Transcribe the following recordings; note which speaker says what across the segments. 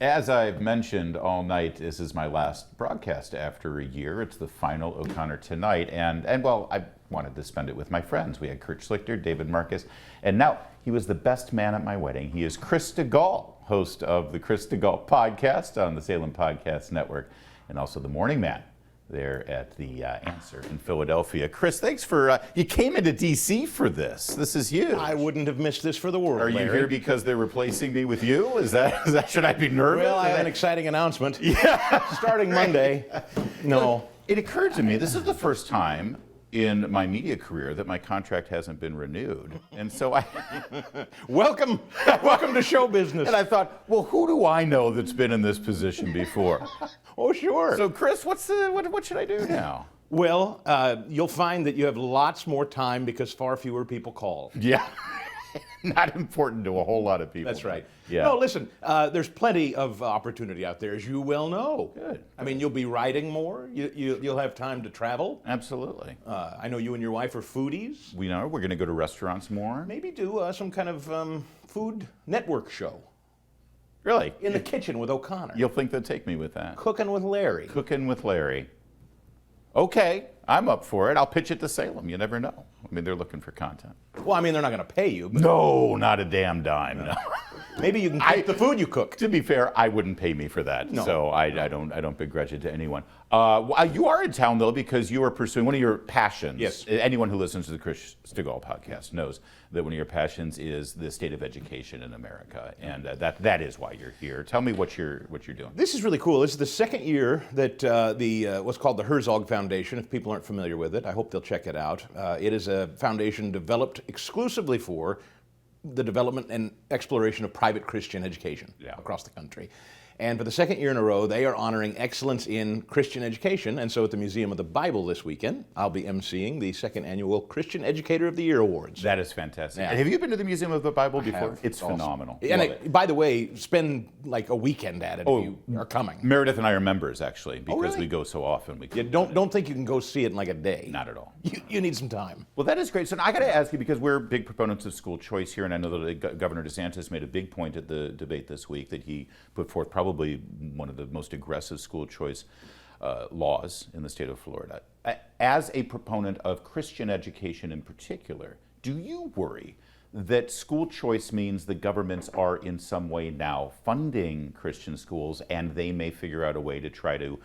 Speaker 1: As I've mentioned all night, this is my last broadcast after a year. It's the final O'Connor tonight, and well, I wanted to spend it with my friends. We had Kurt Schlichter, David Marcus, and now he was the best man at my wedding. He is Chris Stigall, host of the Chris Stigall podcast on the Salem Podcast Network, and also the Morning Man there at the Answer in Philadelphia. Chris, thanks for, you came into D.C. for this. This is huge.
Speaker 2: I wouldn't have missed this for the world,
Speaker 1: Are you
Speaker 2: Larry.
Speaker 1: here because they're replacing me with you? Is that should I be nervous?
Speaker 2: Well, I have an exciting announcement.
Speaker 1: Yeah.
Speaker 2: Starting Monday. No.
Speaker 1: It occurred to me, this is the first time in my media career that my contract hasn't been renewed. And so I...
Speaker 2: Welcome to show business.
Speaker 1: And I thought, well, who do I know that's been in this position before?
Speaker 2: Oh, sure.
Speaker 1: So, Chris, what should I do now?
Speaker 2: Well, you'll find that you have lots more time because far fewer people call.
Speaker 1: Yeah. Not important to a whole lot of people.
Speaker 2: That's right.
Speaker 1: Yeah.
Speaker 2: No, listen, there's plenty of opportunity out there, as you well know.
Speaker 1: Good.
Speaker 2: I mean, you'll be writing more. You'll have time to travel.
Speaker 1: Absolutely.
Speaker 2: I know you and your wife are foodies.
Speaker 1: We know we're going to go to restaurants more.
Speaker 2: Maybe do some kind of food network show.
Speaker 1: Really?
Speaker 2: In the kitchen with O'Connor.
Speaker 1: You'll think they'll take me with that.
Speaker 2: Cooking with Larry.
Speaker 1: Cooking with Larry. Okay, I'm up for it. I'll pitch it to Salem. You never know. I mean, they're looking for content.
Speaker 2: Well, I mean, they're not going to pay you. But
Speaker 1: No, not a damn dime. No.
Speaker 2: maybe you can cook the food you cook.
Speaker 1: To be fair, I wouldn't pay me for that,
Speaker 2: No.
Speaker 1: so I don't begrudge it to anyone. You are in town though because you are pursuing one of your passions.
Speaker 2: Yes.
Speaker 1: Anyone who listens to the Chris Stigall podcast knows that one of your passions is the state of education in America, and that is why you're here. Tell me what you're doing.
Speaker 2: This is really cool. This is the second year that what's called the Herzog Foundation. If people aren't familiar with it, I hope they'll check it out. It is a foundation developed exclusively for the development and exploration of private Christian education across the country. And for the second year in a row, they are honoring excellence in Christian education. And so at the Museum of the Bible this weekend, I'll be emceeing the second annual Christian Educator of the Year Awards.
Speaker 1: That is fantastic.
Speaker 2: Yeah.
Speaker 1: And have you been to the Museum of the Bible before?
Speaker 2: have.
Speaker 1: It's
Speaker 2: Awesome.
Speaker 1: phenomenal.
Speaker 2: And by the way, spend like a weekend at it if you are coming.
Speaker 1: Meredith and I are members actually because
Speaker 2: really?
Speaker 1: we go so often. We
Speaker 2: Don't think you can go see it in like a day.
Speaker 1: Not at all.
Speaker 2: You need some time.
Speaker 1: Well, that is great. So I got to ask you, because we're big proponents of school choice here, and I know that Governor DeSantis made a big point at the debate this week that he put forth probably one of the most aggressive school choice laws in the state of Florida. As a proponent of Christian education in particular, do you worry that school choice means the governments are in some way now funding Christian schools and they may figure out a way to try to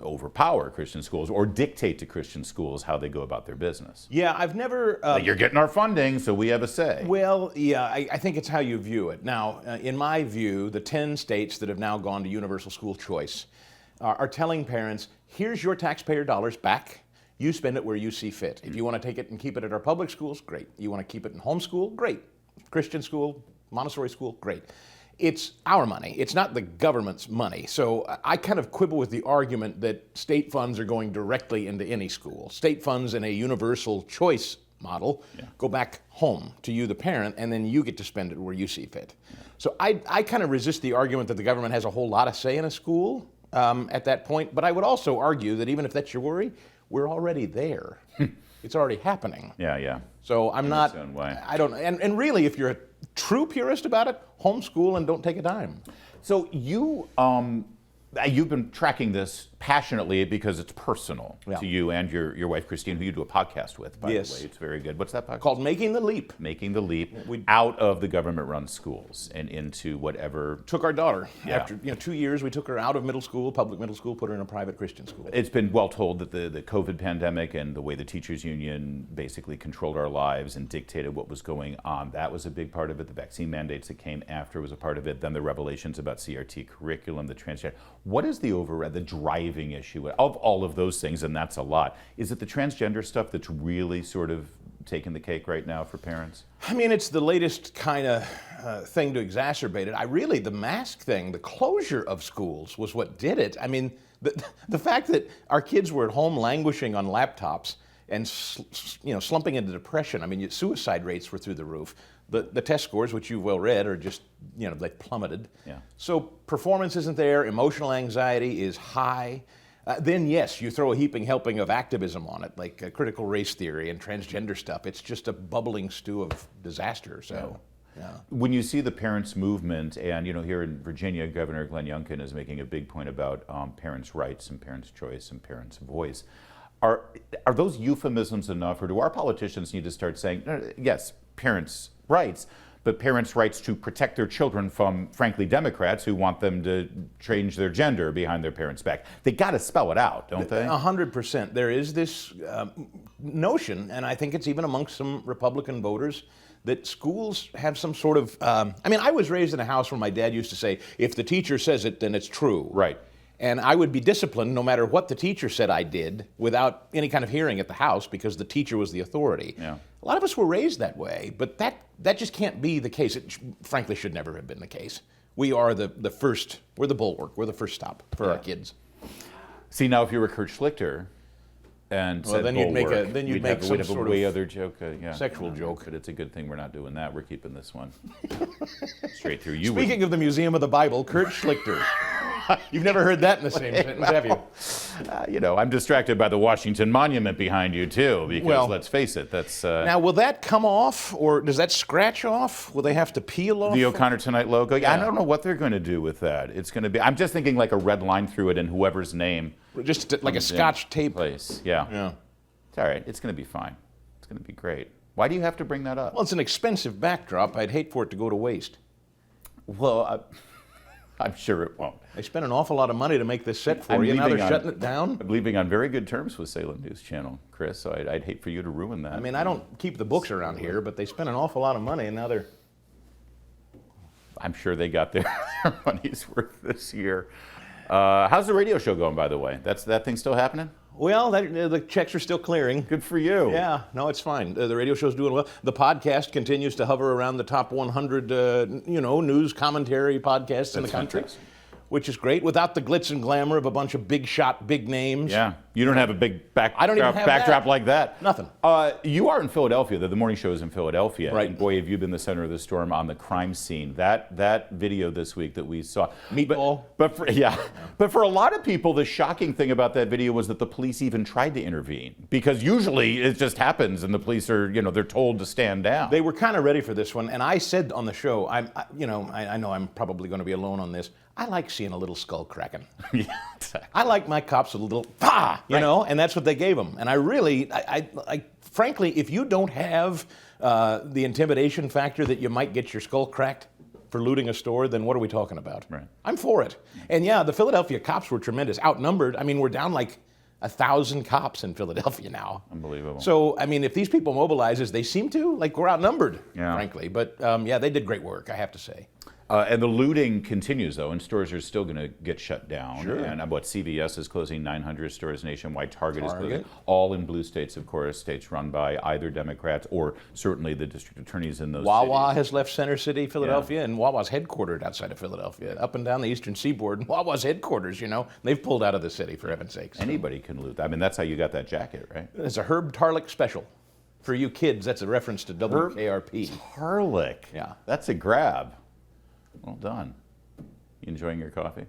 Speaker 1: overpower Christian schools or dictate to Christian schools how they go about their business?
Speaker 2: Yeah, I've never...
Speaker 1: Like, you're getting our funding, so we have a say.
Speaker 2: Well, yeah, I think it's how you view it. Now, in my view, the 10 states that have now gone to universal school choice are telling parents, here's your taxpayer dollars back. You spend it where you see fit. If you want to take it and keep it at our public schools, great. You want to keep it in homeschool, great. Christian school, Montessori school, great. It's our money. It's not the government's money. So I kind of quibble with the argument that state funds are going directly into any school. State funds in a universal choice model go back home to you, the parent, and then you get to spend it where you see fit. So I kind of resist the argument that the government has a whole lot of say in a school at that point. But I would also argue that even if that's your worry, we're already there. It's already happening.
Speaker 1: Yeah.
Speaker 2: So I'm not,
Speaker 1: its own way.
Speaker 2: I don't, and really, if you're a true purist about it, homeschool and don't take a dime.
Speaker 1: So you've been tracking this passionately because it's personal to you and your wife, Christine, who you do a podcast with, by the way. It's very good. What's that podcast?
Speaker 2: Called Making the Leap.
Speaker 1: Making the Leap out of the government-run schools and into whatever.
Speaker 2: Took our daughter. After 2 years, we took her out of middle school, public middle school, put her in a private Christian school.
Speaker 1: It's been well told that the COVID pandemic and the way the teachers union basically controlled our lives and dictated what was going on, that was a big part of it. The vaccine mandates that came after was a part of it. Then the revelations about CRT curriculum, the transgender. What is the driving issue of all of those things, and that's a lot? Is it the transgender stuff that's really sort of taking the cake right now for parents?
Speaker 2: I mean, it's the latest kind of thing to exacerbate it. The mask thing, the closure of schools was what did it. I mean, the fact that our kids were at home languishing on laptops and slumping into depression. I mean, suicide rates were through the roof. The test scores, which you've well read, are just, they plummeted.
Speaker 1: Yeah.
Speaker 2: So performance isn't there. Emotional anxiety is high. Then, yes, you throw a heaping helping of activism on it, like critical race theory and transgender stuff. It's just a bubbling stew of disaster. So. Yeah.
Speaker 1: When you see the parents' movement, and here in Virginia, Governor Glenn Youngkin is making a big point about parents' rights and parents' choice and parents' voice. Are those euphemisms enough, or do our politicians need to start saying, yes, parents' rights, but parents' rights to protect their children from, frankly, Democrats who want them to change their gender behind their parents' back? They got to spell it out, don't they?
Speaker 2: 100%. There is this notion, and I think it's even amongst some Republican voters, that schools have some sort of, I was raised in a house where my dad used to say, if the teacher says it, then it's true.
Speaker 1: Right.
Speaker 2: And I would be disciplined no matter what the teacher said I did without any kind of hearing at the house because the teacher was the authority.
Speaker 1: Yeah.
Speaker 2: A lot of us were raised that way, but that just can't be the case. It frankly should never have been the case. We are the first, we're the bulwark, we're the first stop for our kids.
Speaker 1: See, now if you were Kurt Schlichter and said
Speaker 2: then you'd make
Speaker 1: bulwark,
Speaker 2: we'd have
Speaker 1: some
Speaker 2: a
Speaker 1: sort
Speaker 2: way
Speaker 1: other joke,
Speaker 2: sexual joke.
Speaker 1: But it's a good thing we're not doing that. We're keeping this one straight through.
Speaker 2: Speaking of the Museum of the Bible, Kurt Schlichter. You've never heard that in the same sentence, have you?
Speaker 1: I'm distracted by the Washington Monument behind you too, because let's face it, that's
Speaker 2: now will that come off, or does that scratch off? Will they have to peel off
Speaker 1: the O'Connor Tonight logo? Yeah. I don't know what they're going to do with that. It's going to be. I'm just thinking like a red line through it, and whoever's name.
Speaker 2: Just like a Scotch tape
Speaker 1: place. Yeah. It's all right. It's going to be fine. It's going to be great. Why do you have to bring that up?
Speaker 2: Well, it's an expensive backdrop. I'd hate for it to go to waste.
Speaker 1: Well, I'm sure it won't.
Speaker 2: They spent an awful lot of money to make this set for you. Now they're shutting it down.
Speaker 1: I'm leaving on very good terms with Salem News Channel, Chris, so I'd hate for you to ruin that.
Speaker 2: I don't keep the books around here, but they spent an awful lot of money, and now they're...
Speaker 1: I'm sure they got their money's worth this year. How's the radio show going, by the way? That thing still happening?
Speaker 2: Well, the checks are still clearing.
Speaker 1: Good for you.
Speaker 2: Yeah, no, it's fine. The radio show's doing well. The podcast continues to hover around the top 100, news commentary podcasts in the country, which is great. Without the glitz and glamour of a bunch of big shot, big names.
Speaker 1: Yeah, you don't have a big backdrop,
Speaker 2: I don't even have
Speaker 1: backdrop like that.
Speaker 2: Nothing.
Speaker 1: You are in Philadelphia. The morning show is in Philadelphia.
Speaker 2: Right.
Speaker 1: And boy, have you been the center of the storm on the crime scene. That video this week that we saw.
Speaker 2: Meatball.
Speaker 1: But for a lot of people, the shocking thing about that video was that the police even tried to intervene. Because usually it just happens and the police are, they're told to stand down.
Speaker 2: They were kind of ready for this one. And I said on the show, I know I'm probably going to be alone on this. I like seeing a little skull cracking.
Speaker 1: Yeah, exactly.
Speaker 2: I like my cops with a little and that's what they gave them. And I really, frankly, if you don't have the intimidation factor that you might get your skull cracked for looting a store, then what are we talking about?
Speaker 1: Right.
Speaker 2: I'm for it. And yeah, the Philadelphia cops were tremendous, outnumbered. We're down like 1,000 cops in Philadelphia now.
Speaker 1: Unbelievable.
Speaker 2: So, if these people mobilize as they seem to, we're outnumbered,
Speaker 1: Yeah.
Speaker 2: frankly. But they did great work, I have to say.
Speaker 1: And the looting continues, though, and stores are still going to get shut down.
Speaker 2: Sure.
Speaker 1: And CVS is closing 900 stores nationwide. Target is closing. All in blue states, of course, states run by either Democrats or certainly the district attorneys in those
Speaker 2: Wawa
Speaker 1: cities.
Speaker 2: has left Center City, Philadelphia, and Wawa's headquartered outside of Philadelphia, up and down the eastern seaboard. Wawa's headquarters, They've pulled out of the city, for heaven's sakes.
Speaker 1: Anybody can loot. That's how you got that jacket, right?
Speaker 2: It's a Herb Tarlick special. For you kids, that's a reference to WKRP.
Speaker 1: Tarlick.
Speaker 2: Yeah.
Speaker 1: That's a grab. Well done. You enjoying your coffee?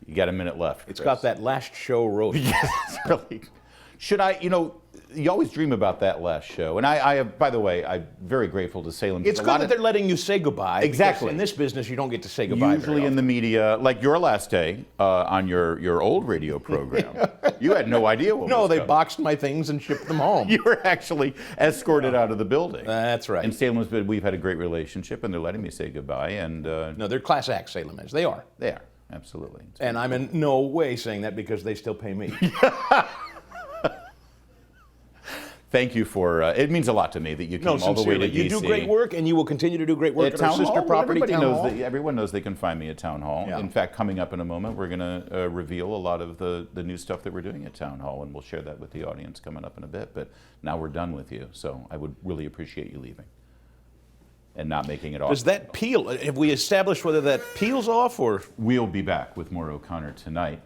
Speaker 1: You got a minute left.
Speaker 2: It's
Speaker 1: Chris.
Speaker 2: got that last show roast.
Speaker 1: Yes, really. Should I, you always dream about that last show. And I by the way, I'm very grateful to Salem.
Speaker 2: It's good that they're letting you say goodbye.
Speaker 1: Exactly.
Speaker 2: In this business, you don't get to say goodbye.
Speaker 1: Usually in the media, like your last day on your old radio program, you had no idea what was
Speaker 2: they
Speaker 1: coming.
Speaker 2: boxed my things and shipped them home.
Speaker 1: You were actually escorted out of the building.
Speaker 2: That's right.
Speaker 1: And Salem's been, we've had a great relationship, and they're letting me say goodbye. And
Speaker 2: No, they're class act, Salem is. They are.
Speaker 1: they are, absolutely.
Speaker 2: And I'm in no way saying that because they still pay me.
Speaker 1: Thank you for, it means a lot to me that you came all the way to DC.
Speaker 2: You do great work, and you will continue to do great work at our sister property,
Speaker 1: Everybody
Speaker 2: Town
Speaker 1: knows
Speaker 2: Hall.
Speaker 1: everyone knows they can find me at Town Hall.
Speaker 2: Yeah.
Speaker 1: In fact, coming up in a moment, we're going to reveal a lot of the new stuff that we're doing at Town Hall, and we'll share that with the audience coming up in a bit. But now we're done with you, so I would really appreciate you leaving and not making it off.
Speaker 2: Does that peel? Have we established whether that peels off or?
Speaker 1: We'll be back with more O'Connor tonight,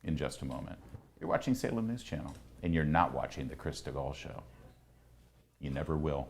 Speaker 1: in just a moment. You're watching Salem News Channel, and you're not watching the Chris Stigall Show. You never will.